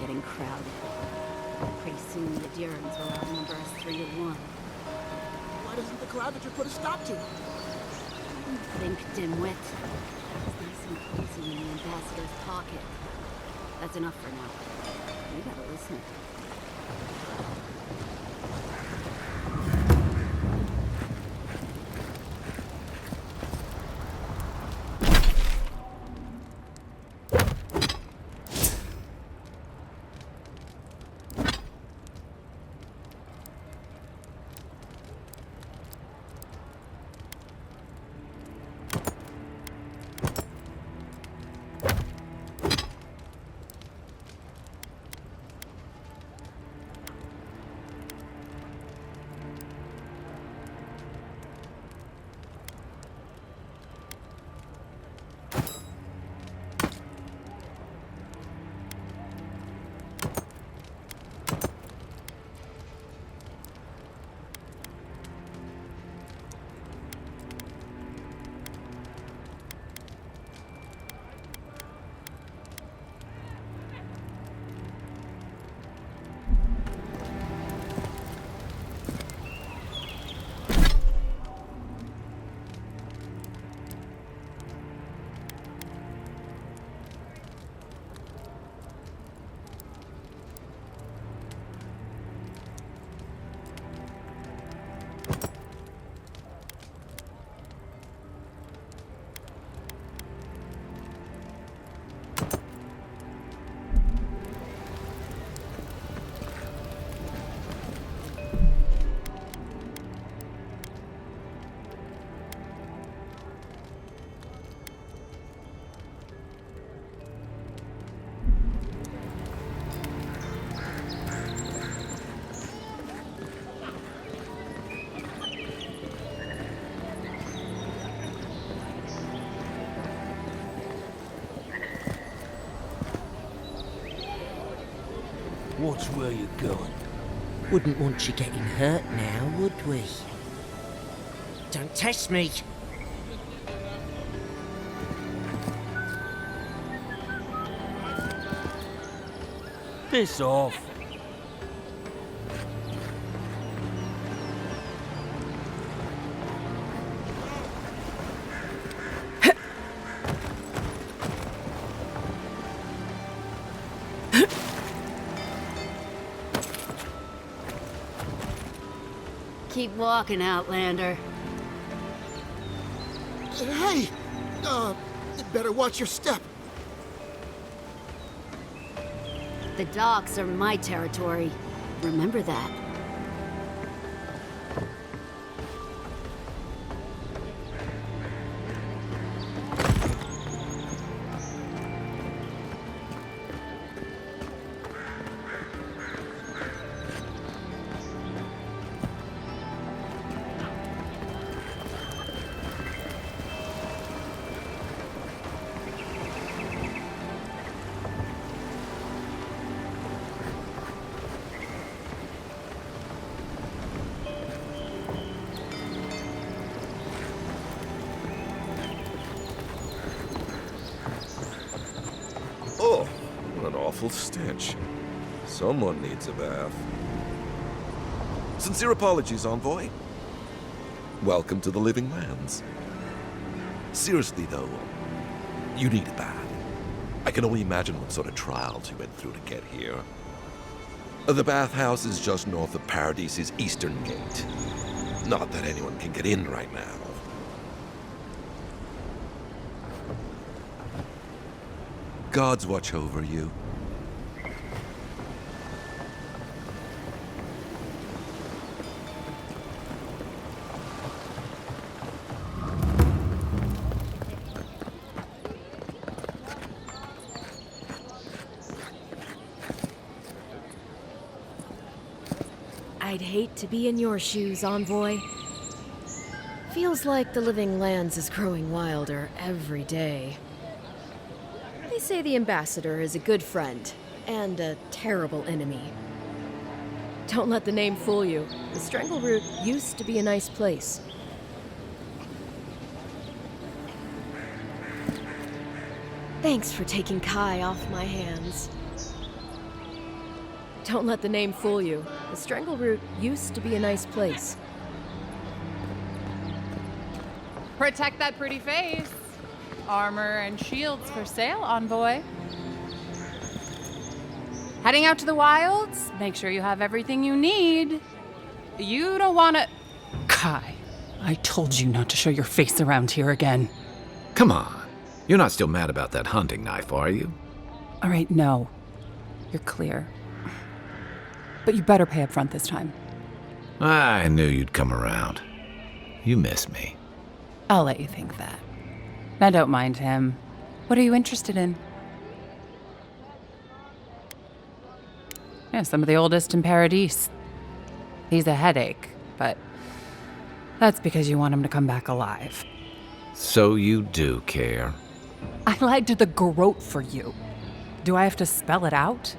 Getting crowded. Pretty soon the Durans will outnumber us 3-1. Why doesn't the Claviger put a stop to it? Think, dimwit. It's nice and cozy in the ambassador's pocket. That's enough for now. You gotta listen. Watch where you're going. Wouldn't want you getting hurt now, would we? Don't test me! Piss off. Keep walking, Outlander. Hey! Better watch your step. The docks are my territory. Remember that. Oh, what an awful stench. Someone needs a bath. Sincere apologies, Envoy. Welcome to the Living Lands. Seriously, though, you need a bath. I can only imagine what sort of trials you went through to get here. The bathhouse is just north of Paradise's eastern gate. Not that anyone can get in right now. Gods watch over you. I'd hate to be in your shoes, Envoy. Feels like the Living Lands is growing wilder every day. They say the Ambassador is a good friend and a terrible enemy. Don't let the name fool you. The Strangleroot used to be a nice place. Thanks for taking Kai off my hands. Don't let the name fool you. The Strangleroot used to be a nice place. Protect that pretty face. Armor and shields for sale, Envoy. Heading out to the wilds? Make sure you have everything you need. You don't want to... Kai, I told you not to show your face around here again. Come on. You're not still mad about that hunting knife, are you? All right, no. You're clear. But you better pay up front this time. I knew you'd come around. You miss me. I'll let you think that. Now don't mind him. What are you interested in? Yeah, some of the oldest in Paradise. He's a headache, but that's because you want him to come back alive. So you do care. I lied to the garrote for you. Do I have to spell it out?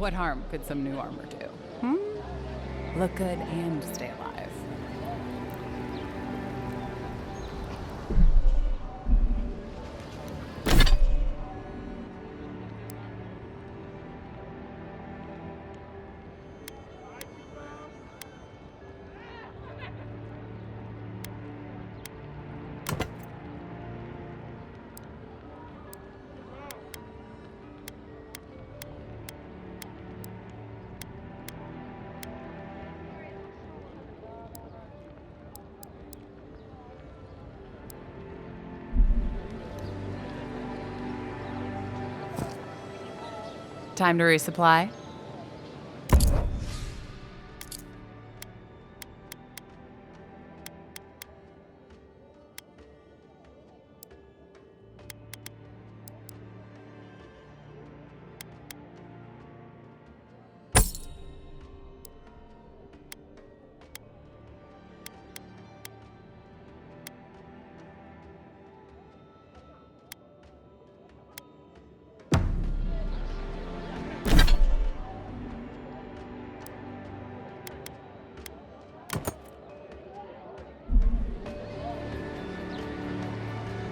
What harm could some new armor do? Look good and stay alive. Time to resupply.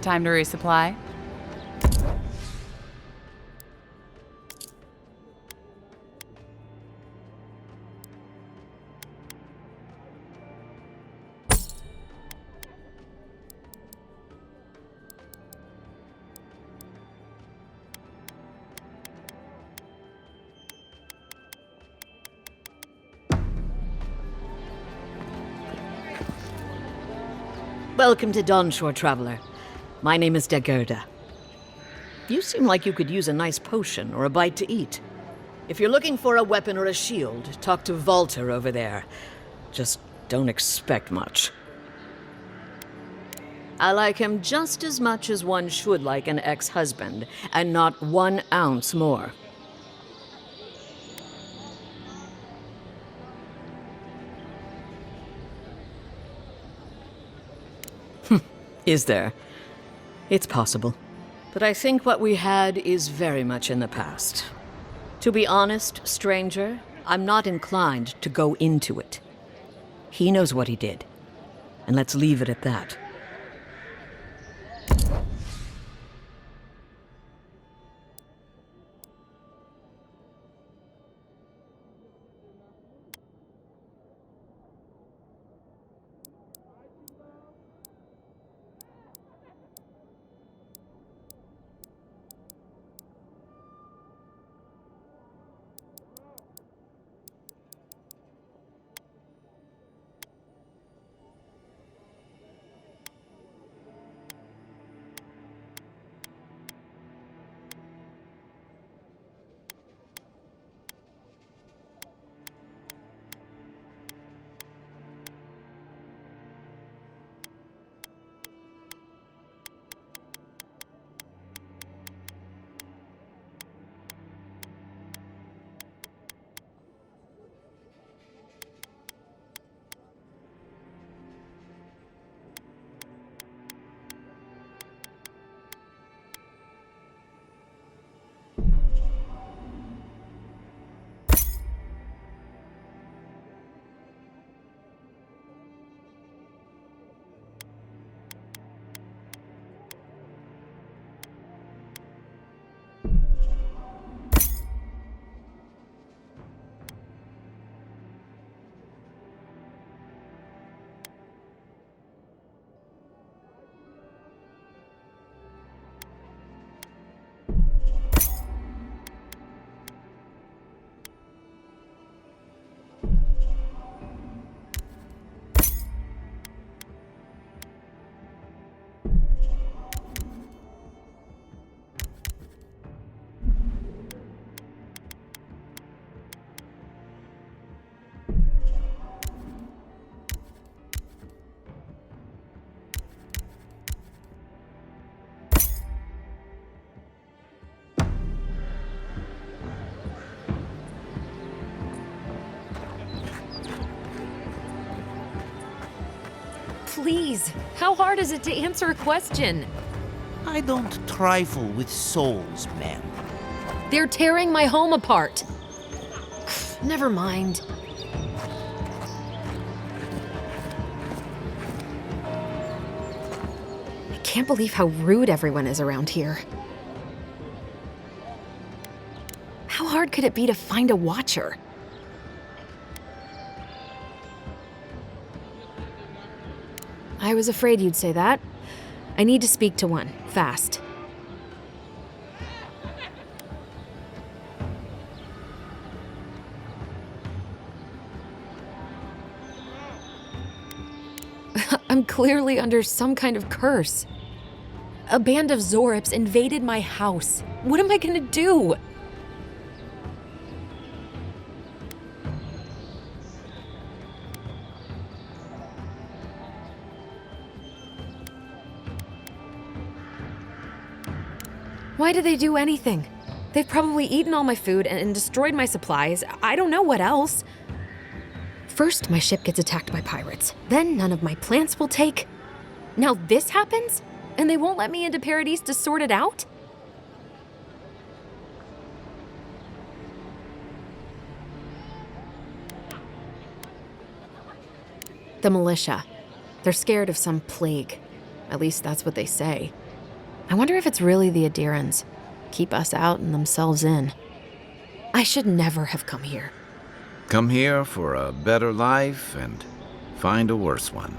Time to resupply. Welcome to Dawnshore, traveler. My name is Dagerda. You seem like you could use a nice potion or a bite to eat. If you're looking for a weapon or a shield, talk to Walter over there. Just don't expect much. I like him just as much as one should like an ex-husband, and not 1 ounce more. Is there? It's possible. But I think what we had is very much in the past. To be honest, stranger, I'm not inclined to go into it. He knows what he did. And let's leave it at that. Please, how hard is it to answer a question? I don't trifle with souls, ma'am. They're tearing my home apart. Never mind. I can't believe how rude everyone is around here. How hard could it be to find a watcher? I was afraid you'd say that. I need to speak to one, fast. I'm clearly under some kind of curse. A band of Zorips invaded my house. What am I gonna do? Why did they do anything? They've probably eaten all my food and destroyed my supplies. I don't know what else. First, my ship gets attacked by pirates. Then none of my plants will take. Now this happens? And they won't let me into Paradise to sort it out? The militia. They're scared of some plague. At least that's what they say. I wonder if it's really the Adirans. Keep us out and themselves in. I should never have come here. Come here for a better life and find a worse one.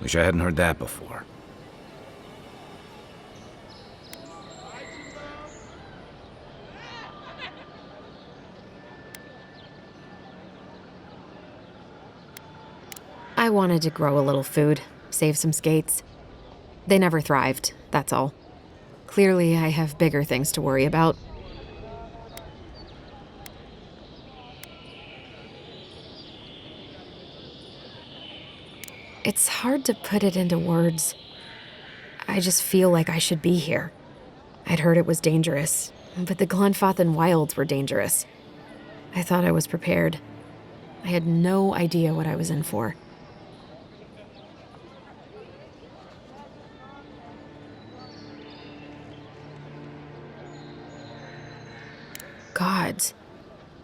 Wish I hadn't heard that before. I wanted to grow a little food, save some skates. They never thrived, that's all. Clearly, I have bigger things to worry about. It's hard to put it into words. I just feel like I should be here. I'd heard it was dangerous, but the Glenfathan wilds were dangerous. I thought I was prepared. I had no idea what I was in for. Gods,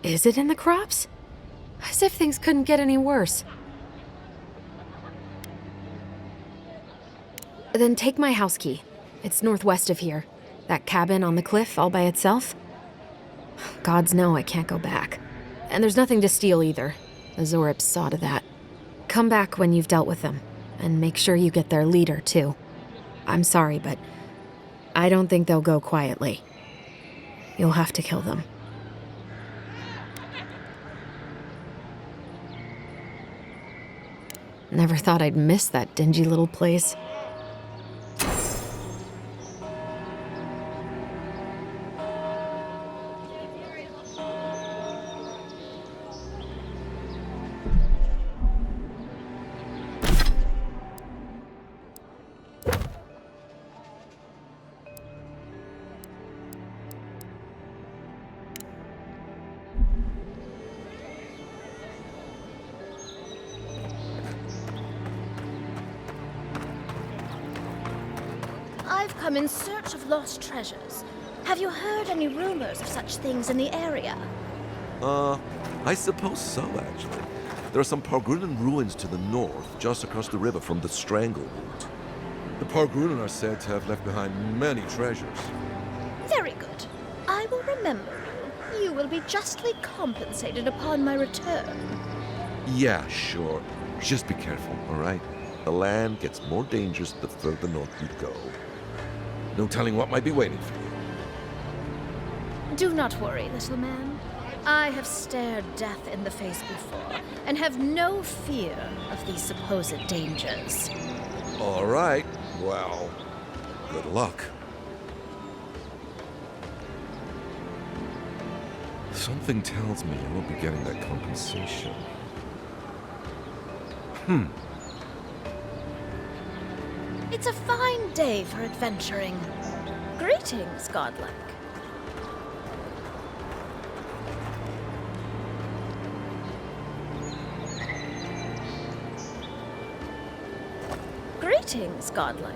is it in the crops? As if things couldn't get any worse. Then take my house key. It's northwest of here. That cabin on the cliff all by itself. Gods know I can't go back. And there's nothing to steal either. The Zorips saw to that. Come back when you've dealt with them. And make sure you get their leader, too. I'm sorry, but I don't think they'll go quietly. You'll have to kill them. Never thought I'd miss that dingy little place. I've come in search of lost treasures. Have you heard any rumors of such things in the area? I suppose so, actually. There are some Pargrunan ruins to the north, just across the river from the Stranglewood. The Pargrunan are said to have left behind many treasures. Very good. I will remember you. You will be justly compensated upon my return. Yeah, sure. Just be careful, all right? The land gets more dangerous the further north you go. No telling what might be waiting for you. Do not worry, little man. I have stared death in the face before, and have no fear of these supposed dangers. All right. Well, good luck. Something tells me you won't be getting that compensation. It's a fine day for adventuring. Greetings, godlike. Greetings, godlike.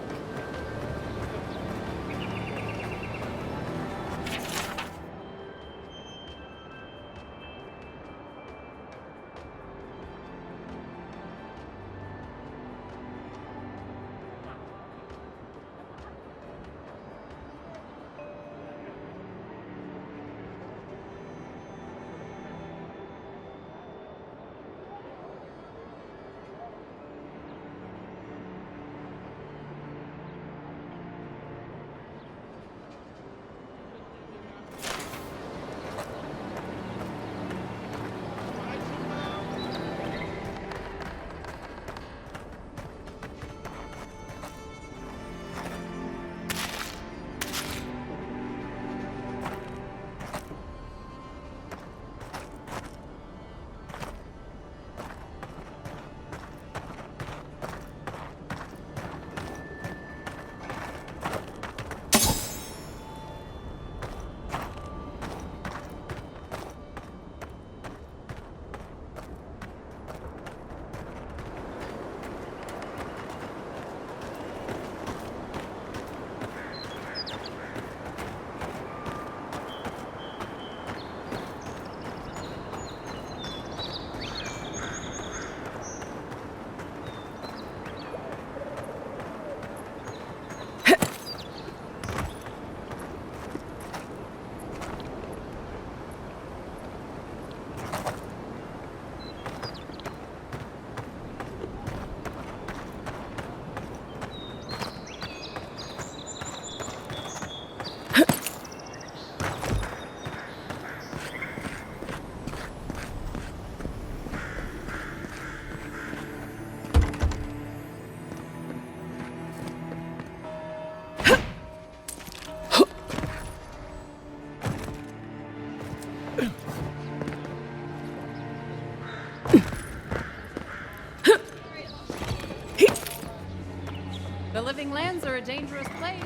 The Living Lands are a dangerous place.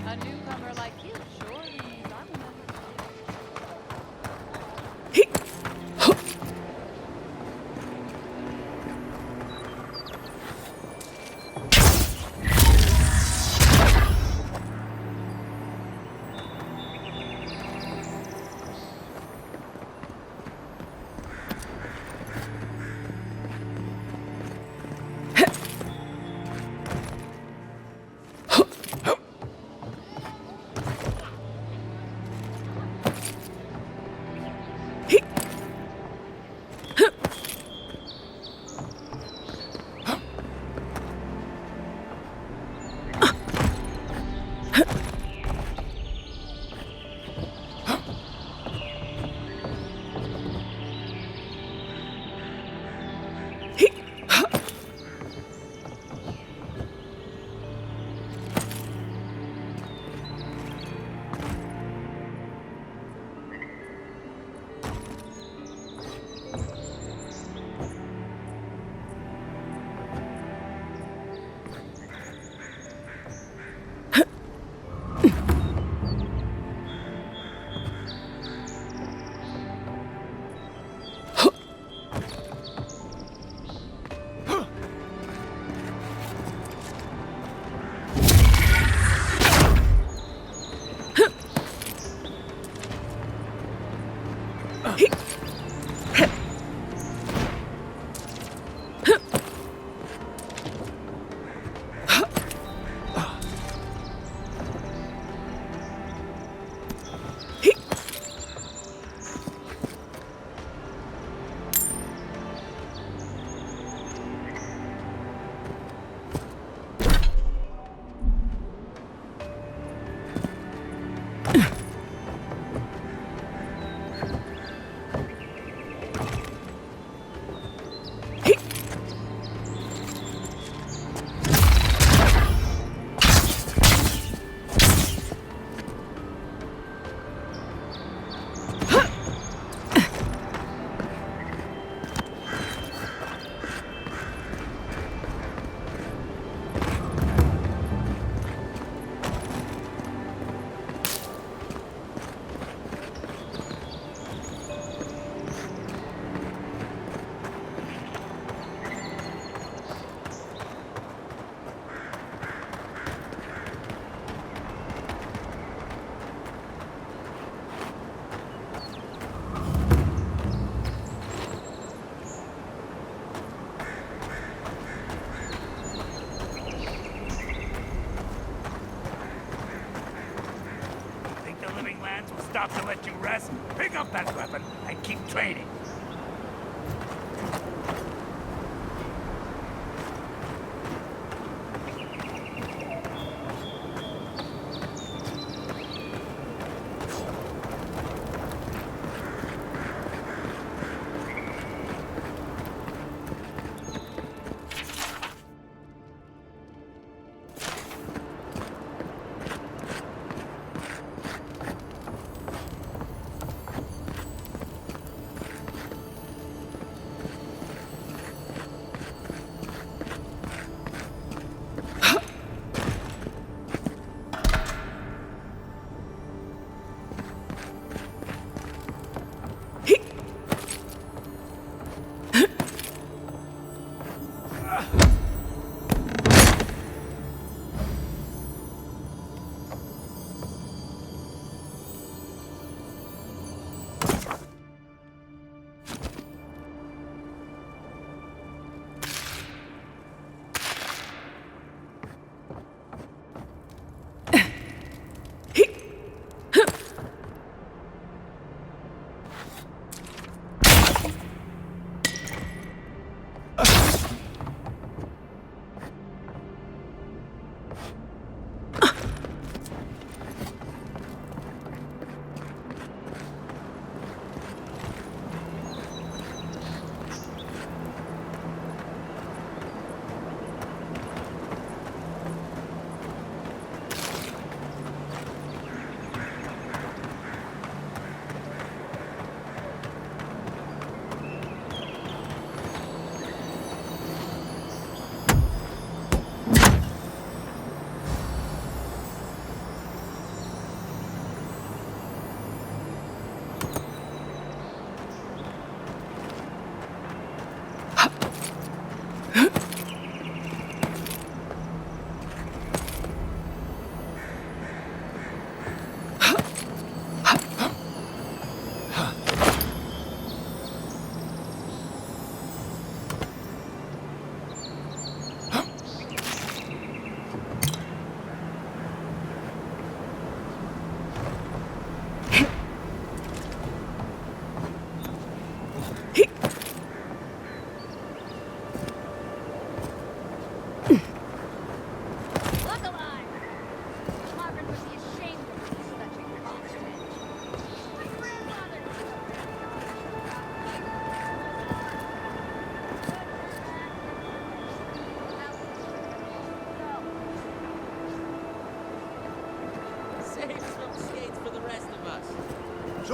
A newcomer like you surely needs army members. Stop to let you rest. Pick up that weapon and keep training.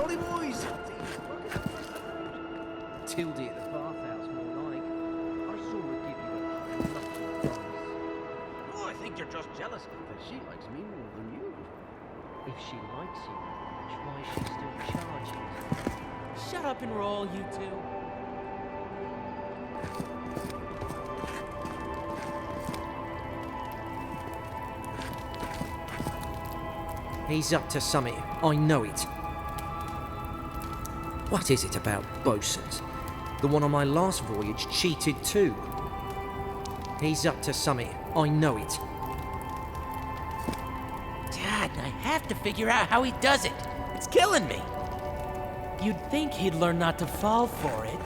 jolly boys! Tildy at the bathhouse, more like. I saw her give you a lot of advice. Oh, I think you're just jealous because she likes me more than you. If she likes you that much, why is she still charging? Shut up and roll, you two. He's up to something. I know it. What is it about bosuns? The one on my last voyage cheated too. He's up to something. I know it. Dad, I have to figure out how he does it. It's killing me. You'd think he'd learn not to fall for it.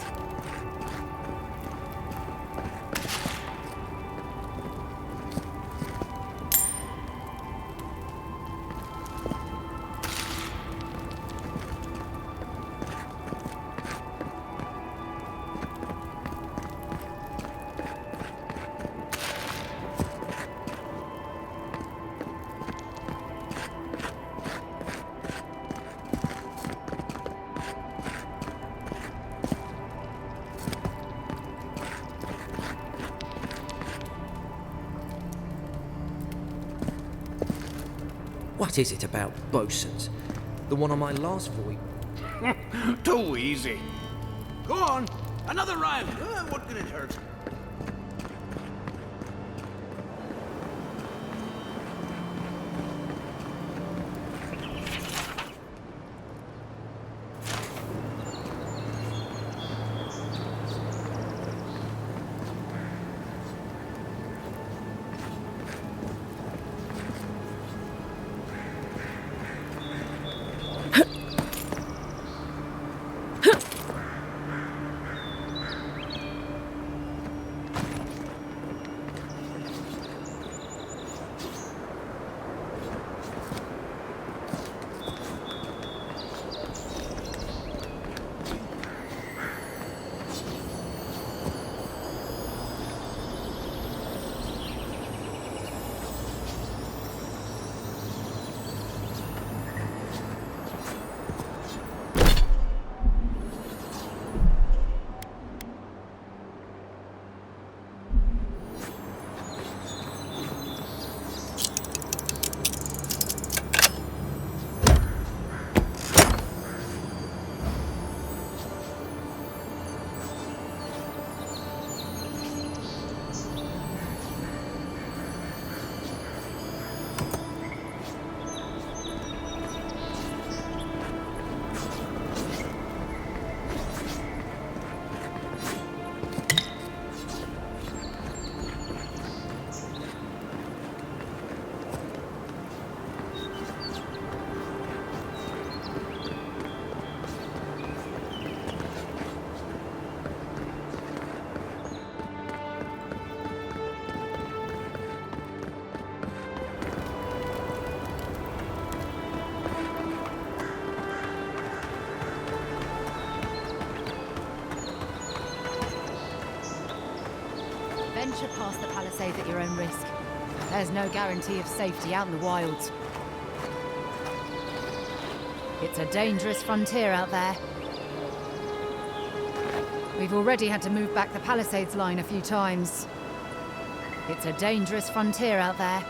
What is it about bosuns? The one on my last voyage... Too easy. Go on, another round. What can it hurt? Venture past the palisades at your own risk. There's no guarantee of safety out in the wilds. It's a dangerous frontier out there. We've already had to move back the palisades line a few times. It's a dangerous frontier out there.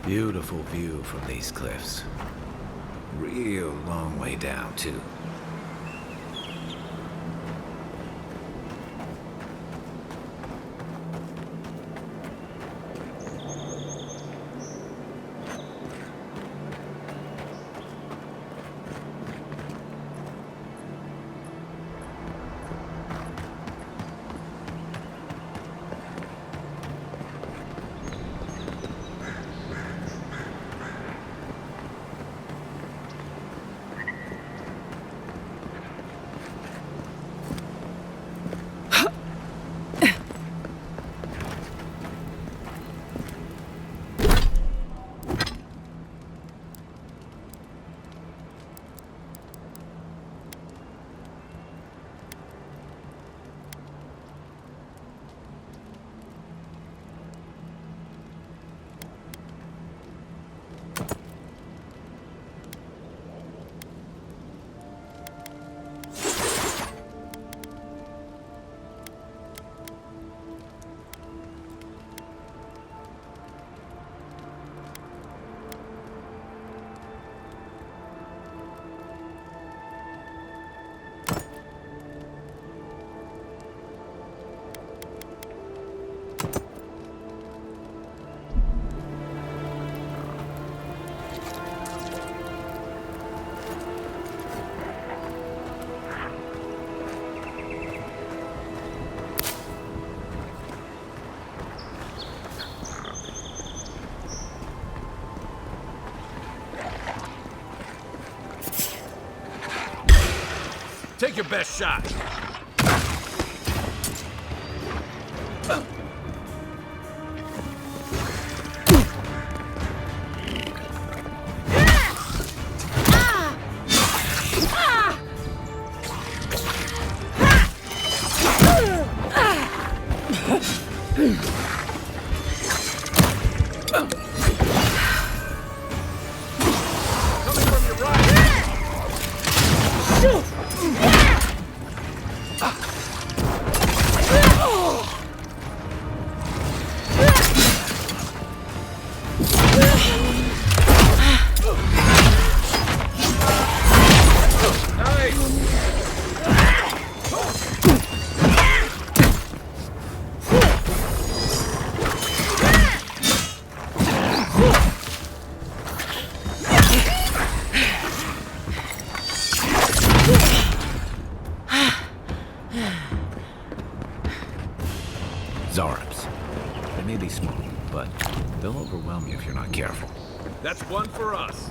Beautiful view from these cliffs. Real long way down, too. Take your best shot. Zarabs. They may be small, but they'll overwhelm you if you're not careful. That's one for us.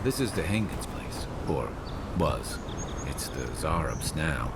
This is the Hengen's place, or was. It's the Zarabs now.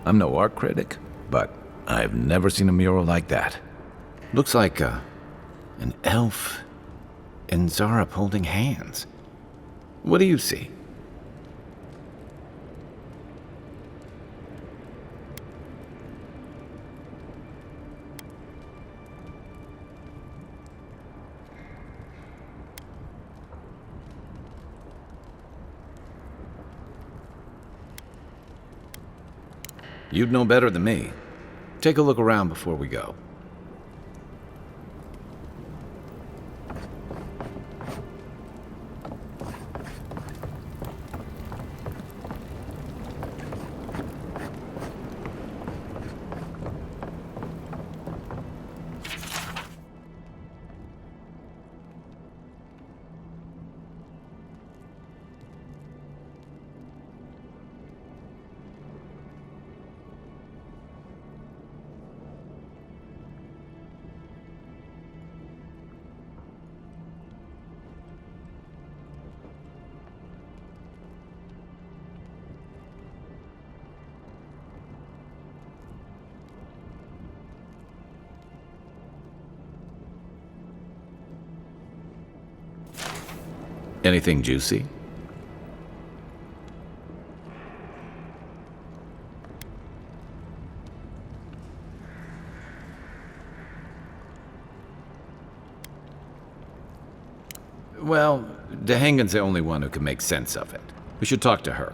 I'm no art critic, but I've never seen a mural like that. Looks like an elf and Zarep holding hands. What do you see? You'd know better than me. Take a look around before we go. Anything juicy? Well, Dehangan's the only one who can make sense of it. We should talk to her.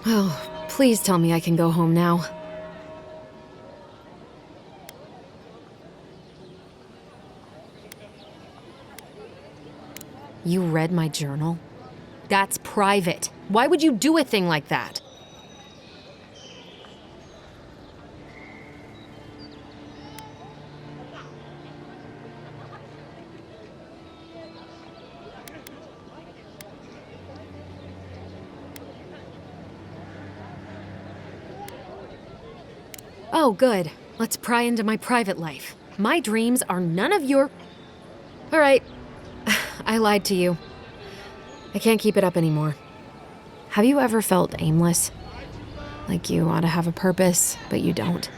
Oh, please tell me I can go home now. You read my journal? That's private. Why would you do a thing like that? Oh, good. Let's pry into my private life. My dreams are none of your... All right. I lied to you. I can't keep it up anymore. Have you ever felt aimless? Like you ought to have a purpose, but you don't?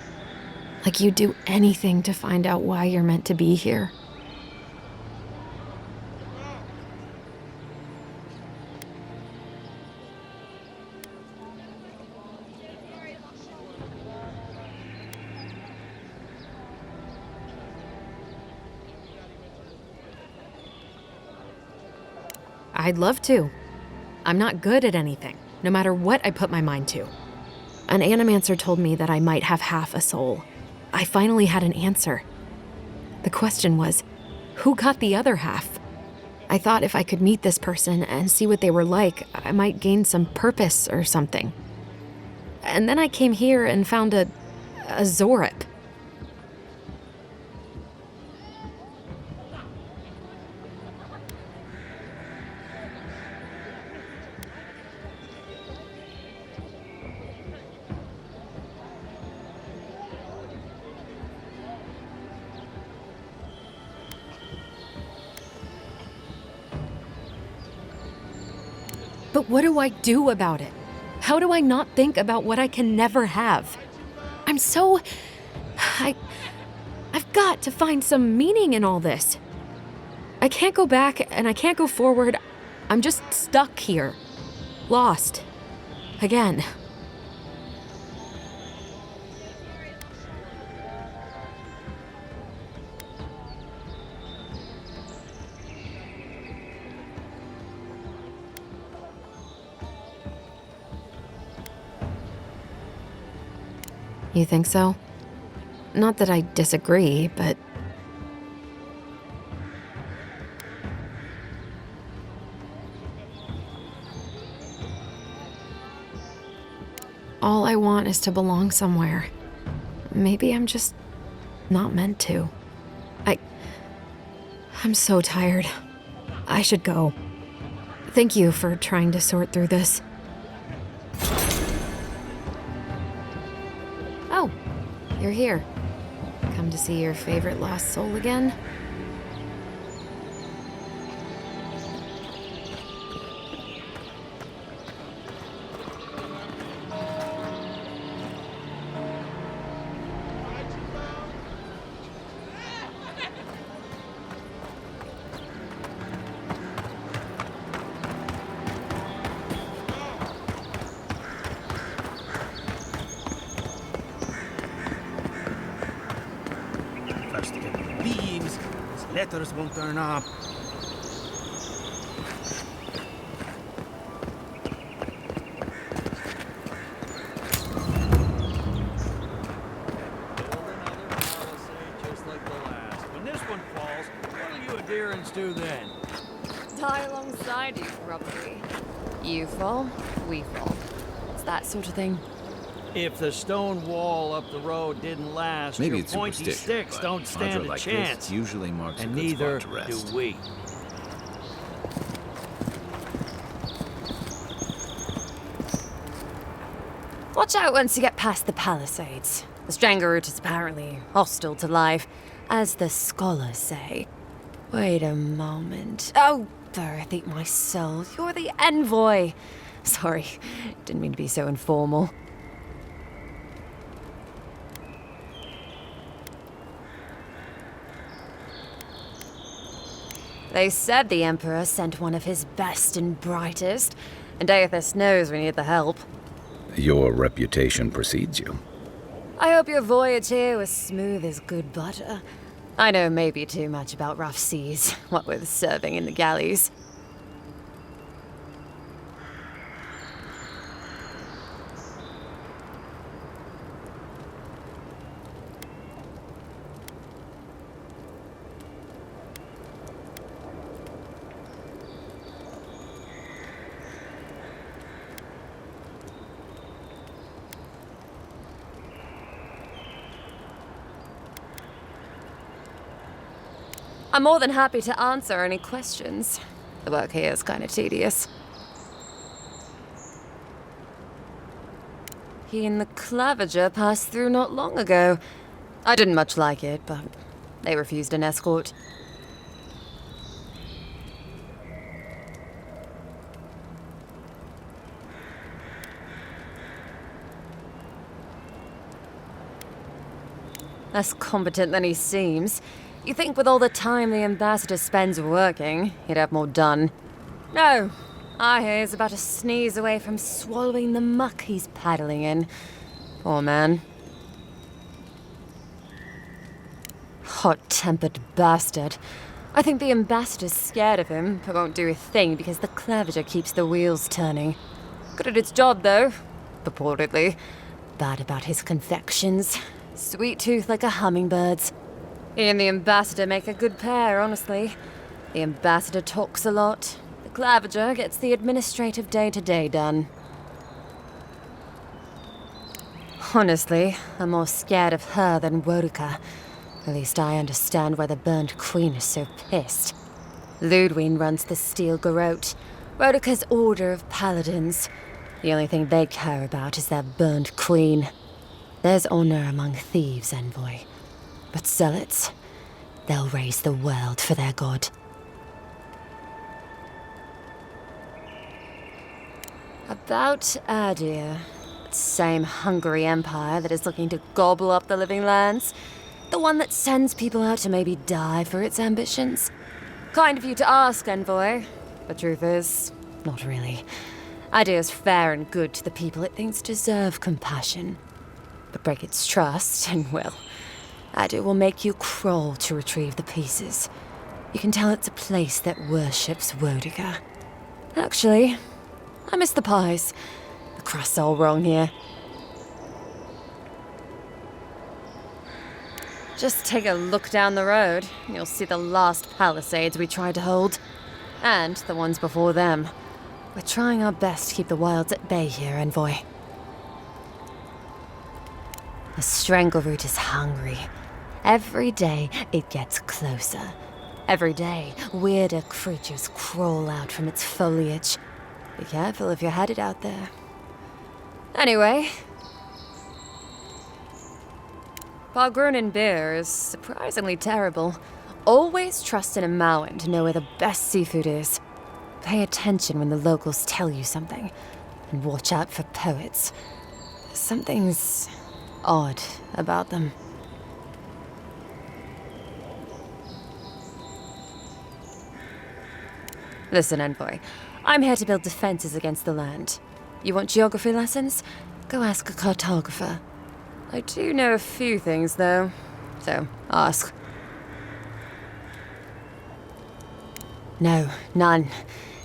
Like you'd do anything to find out why you're meant to be here? I'd love to. I'm not good at anything, no matter what I put my mind to. An animancer told me that I might have half a soul. I finally had an answer. The question was, who got the other half? I thought if I could meet this person and see what they were like, I might gain some purpose or something. And then I came here and found a Zarep. But what do I do about it? How do I not think about what I can never have? I've got to find some meaning in all this. I can't go back and I can't go forward. I'm just stuck here. Lost. Again. You think so? Not that I disagree, but... all I want is to belong somewhere. Maybe I'm just not meant to. I'm so tired. I should go. Thank you for trying to sort through this. Oh, you're here. Come to see your favorite lost soul again? Beams. These letters won't turn up. Just like the last. When this one falls, what'll you adherents do then? Die alongside you, probably. You fall, we fall. It's that sort of thing. If the stone wall up the road didn't last, Maybe your it's pointy superstition, sticks but don't stand Audra a like chance. This usually marks And a good neither spot to rest. do we. Watch out once you get past the palisades. The Stranger route is apparently hostile to life, as the scholars say. Wait a moment. Oh, Berth, eat my soul. You're the envoy. Sorry, didn't mean to be so informal. They said the Emperor sent one of his best and brightest, and Aethys knows we need the help. Your reputation precedes you. I hope your voyage here was smooth as good butter. I know maybe too much about rough seas, what with serving in the galleys. I'm more than happy to answer any questions. The work here is kind of tedious. He and the Clavager passed through not long ago. I didn't much like it, but they refused an escort. Less competent than he seems. You think with all the time the ambassador spends working, he'd have more done. No, I hear he's about to sneeze away from swallowing the muck he's paddling in. Poor man. Hot-tempered bastard. I think the ambassador's scared of him, but won't do a thing because the Clavager keeps the wheels turning. Good at its job, though. Purportedly. Bad about his confections. Sweet tooth like a hummingbird's. He and the ambassador make a good pair, honestly. The ambassador talks a lot. The Clavager gets the administrative day-to-day done. Honestly, I'm more scared of her than Wodika. At least I understand why the Burned Queen is so pissed. Ludwig runs the Steel Garrote, Wodika's order of paladins. The only thing they care about is their Burned Queen. There's honor among thieves, Envoy. But zealots, they'll raise the world for their god. About Adir. Same hungry empire that is looking to gobble up the living lands. The one that sends people out to maybe die for its ambitions. Kind of you to ask, Envoy. The truth is, not really. Adir's fair and good to the people it thinks deserve compassion. But break its trust, and well, Adir will make you crawl to retrieve the pieces. You can tell it's a place that worships Wodiga. Actually, I miss the pies. The crust's all wrong here. Just take a look down the road, and you'll see the last palisades we tried to hold. And the ones before them. We're trying our best to keep the wilds at bay here, Envoy. The Strangleroot is hungry. Every day, it gets closer. Every day, weirder creatures crawl out from its foliage. Be careful if you're headed out there. Anyway, Pargrunin beer is surprisingly terrible. Always trust in a Mauen to know where the best seafood is. Pay attention when the locals tell you something, and watch out for poets. Something's odd about them. Listen, Envoy. I'm here to build defenses against the land. You want geography lessons? Go ask a cartographer. I do know a few things, though. So, ask. No, none.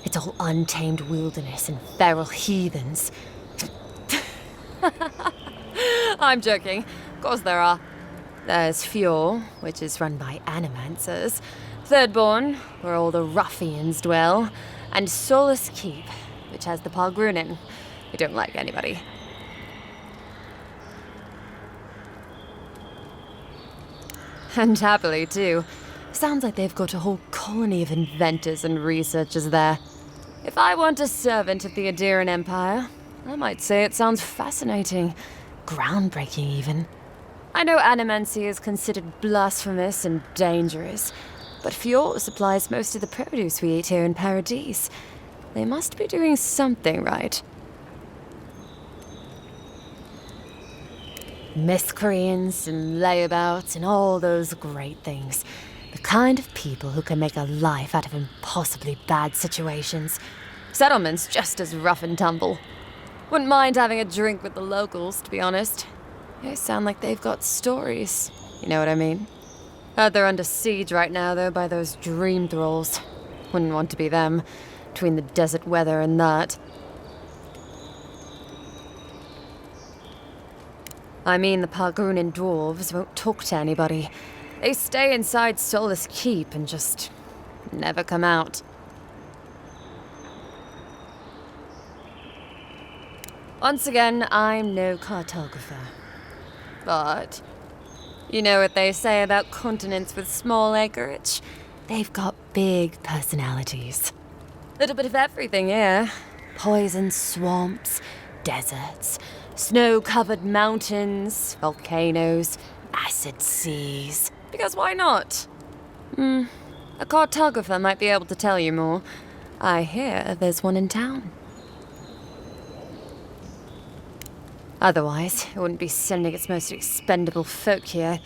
It's all untamed wilderness and feral heathens. I'm joking. Of course there are. There's Fjord, which is run by animancers. Thirdborn, where all the ruffians dwell. And Solus Keep, which has the Pargrunin, who don't like anybody. And happily, too. Sounds like they've got a whole colony of inventors and researchers there. If I want a servant of the Adiran Empire, I might say it sounds fascinating. Groundbreaking, even. I know animancy is considered blasphemous and dangerous, but Fjord supplies most of the produce we eat here in Paradise. They must be doing something right. Miscreants and layabouts and all those great things. The kind of people who can make a life out of impossibly bad situations. Settlements just as rough and tumble. Wouldn't mind having a drink with the locals, to be honest. They sound like they've got stories. You know what I mean? Heard they're under siege right now, though, by those dream thralls. Wouldn't want to be them, between the desert weather and that. I mean, the Pargrunin dwarves won't talk to anybody. They stay inside Solus Keep and just never come out. Once again, I'm no cartographer. But you know what they say about continents with small acreage? They've got big personalities. Little bit of everything here. Poison swamps, deserts, snow-covered mountains, volcanoes, acid seas. Because why not? A cartographer might be able to tell you more. I hear there's one in town. Otherwise, it wouldn't be sending its most expendable folk here.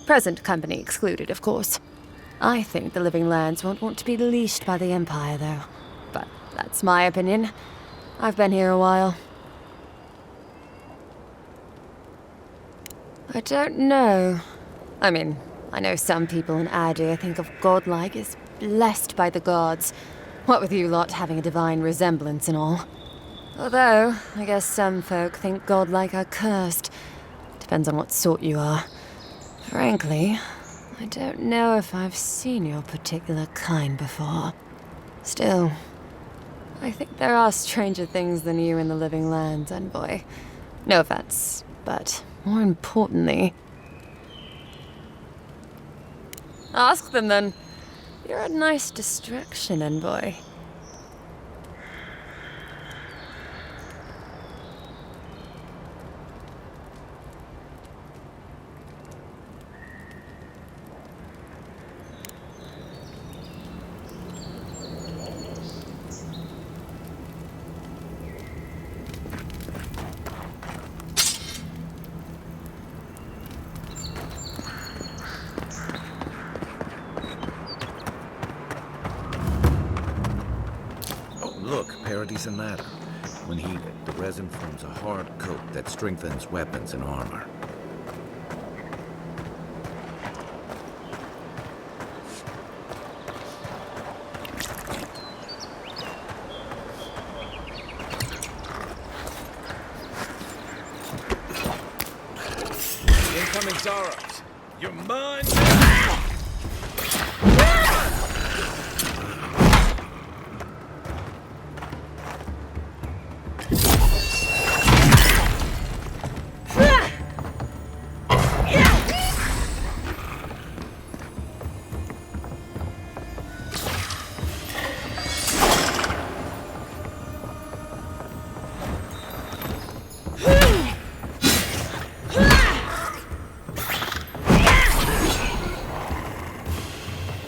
Present company excluded, of course. I think the living lands won't want to be leashed by the Empire, though. But that's my opinion. I've been here a while. I don't know. I mean, I know some people in Adir think of godlike as blessed by the gods. What with you lot having a divine resemblance and all. Although, I guess some folk think godlike are cursed. Depends on what sort you are. Frankly, I don't know if I've seen your particular kind before. Still, I think there are stranger things than you in the living lands, Envoy. No offense, but more importantly... Ask them then. You're a nice distraction, Envoy. decent ladder. When heated, the resin forms a hard coat that strengthens weapons and armor. Incoming Zaros. You're mine.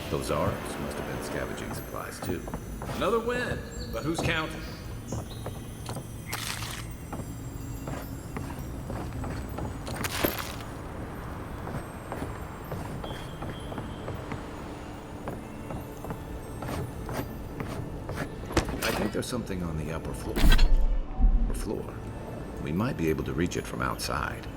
Those Zaros must have been scavenging supplies too. Another win, but who's counting? I think there's something on the upper floor. We might be able to reach it from outside.